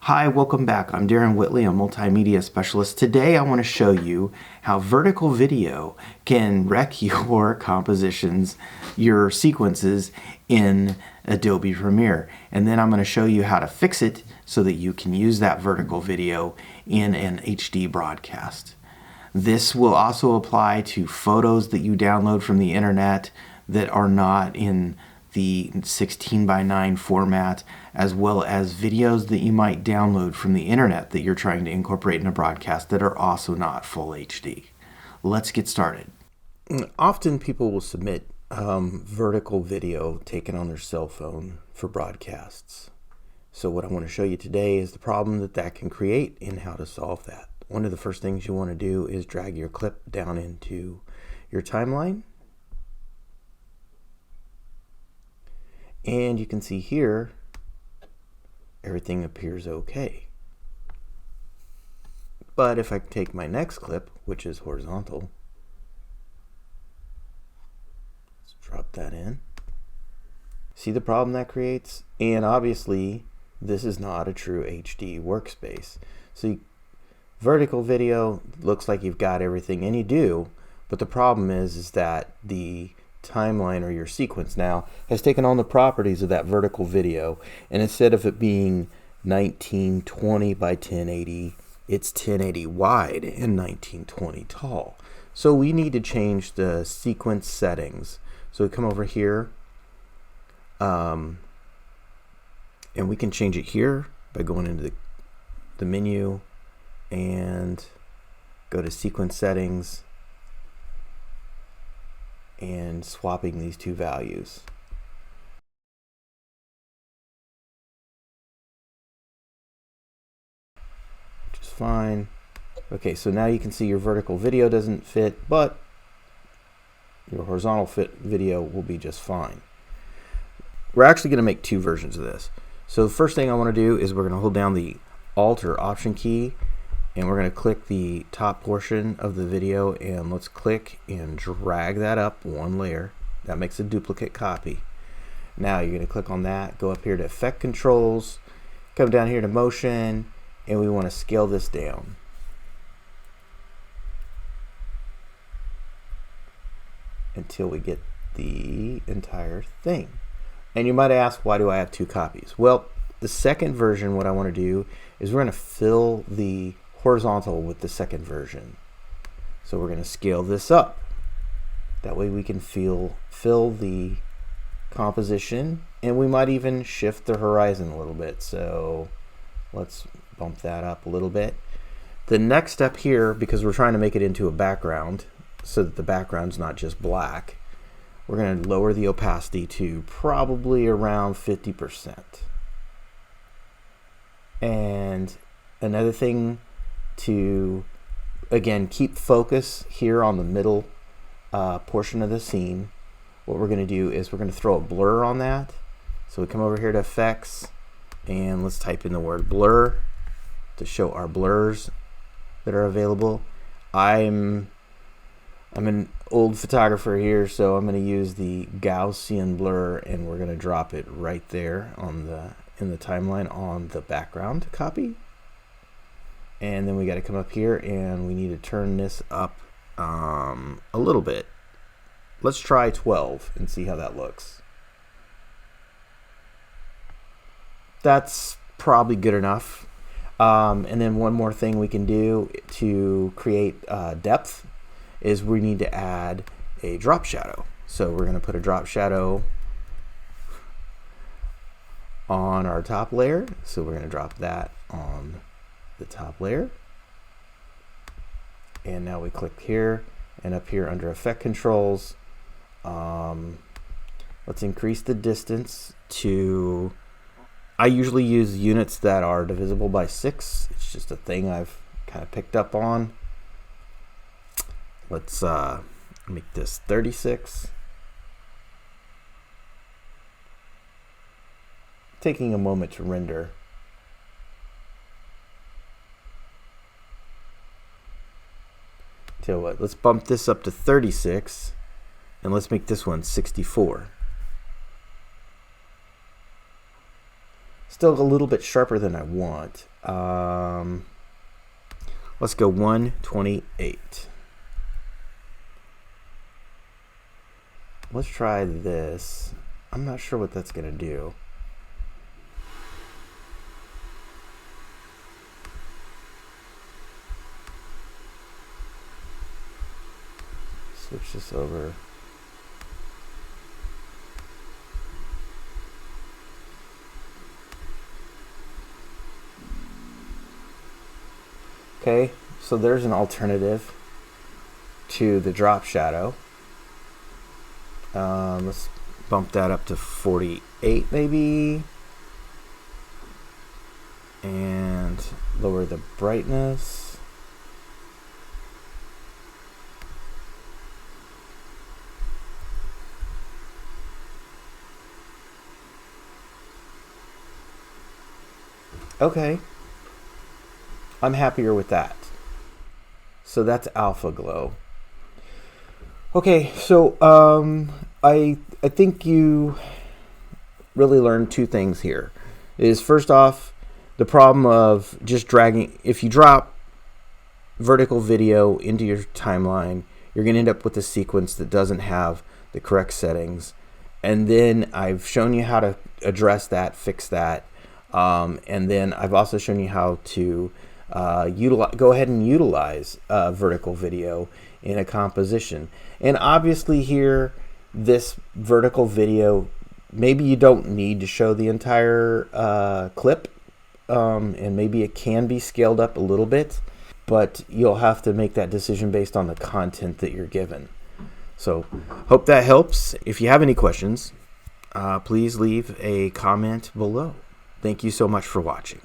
Hi, welcome back. I'm Darren Whitley, a multimedia specialist. Today I want to show you how vertical video can wreck your compositions, your sequences in Adobe Premiere. And then I'm going to show you how to fix it so that you can use that vertical video in an HD broadcast. This will also apply to photos that you download from the internet that are not in the 16:9 format, as well as videos that you might download from the internet that you're trying to incorporate in a broadcast that are also not full HD. Let's get started. Often people will submit vertical video taken on their cell phone for broadcasts. So what I want to show you today is the problem that can create and how to solve that. One of the first things you want to do is drag your clip down into your timeline. And you can see here, everything appears okay. But if I take my next clip, which is horizontal, let's drop that in. See the problem that creates? And obviously, this is not a true HD workspace. So vertical video looks like you've got everything, and you do, but the problem is that the timeline or your sequence now has taken on the properties of that vertical video, and instead of it being 1920 by 1080, it's 1080 wide and 1920 tall. So we need to change the sequence settings. So we come over here, and we can change it here by going into the menu and go to sequence settings and swapping these two values. Which is fine. Okay, so now you can see your vertical video doesn't fit, but your horizontal fit video will be just fine. We're actually going to make two versions of this. So the first thing I want to do is we're going to hold down the Alt or Option key, and we're going to click the top portion of the video, and let's click and drag that up one layer. That makes a duplicate copy. Now you're going to click on that, go up here to Effect Controls, come down here to Motion, and we want to scale this down. Until we get the entire thing. And you might ask, why do I have two copies? Well, the second version, what I want to do is we're going to fill the horizontal with the second version. So we're going to scale this up. That way we can fill the composition, and we might even shift the horizon a little bit. So let's bump that up a little bit. The next step here, because we're trying to make it into a background so that the background's not just black, we're going to lower the opacity to probably around 50%. And another thing to, again, keep focus here on the middle portion of the scene, what we're going to do is we're going to throw a blur on that. So we come over here to Effects, and let's type in the word blur to show our blurs that are available. I'm an old photographer here, so I'm going to use the Gaussian blur, and we're going to drop it right there on in the timeline on the background copy. And then we got to come up here and we need to turn this up a little bit. Let's try 12 and see how that looks. That's probably good enough. And then one more thing we can do to create depth is we need to add a drop shadow. So we're going to put a drop shadow on our top layer. So we're going to drop that on the top layer, and now we click here, and up here under Effect Controls, let's increase the distance to, I usually use units that are divisible by 6. It's just a thing I've kind of picked up on. Let's make this 36. Taking a moment to render. Tell you what, let's bump this up to 36, and let's make this one 64. Still a little bit sharper than I want. Let's go 128. Let's try this. I'm not sure what that's going to do. Switch this over. Okay, so there's an alternative to the drop shadow. Let's bump that up to 48 maybe. And lower the brightness. Okay. I'm happier with that. So that's Alpha Glow. Okay, so I think you really learned two things here. Is first off, the problem of just dragging, if you drop vertical video into your timeline, you're going to end up with a sequence that doesn't have the correct settings. And then I've shown you how to address that, fix that. And then I've also shown you how to go ahead and utilize vertical video in a composition. And obviously here, this vertical video, maybe you don't need to show the entire clip, and maybe it can be scaled up a little bit, but you'll have to make that decision based on the content that you're given. So hope that helps. If you have any questions, please leave a comment below. Thank you so much for watching.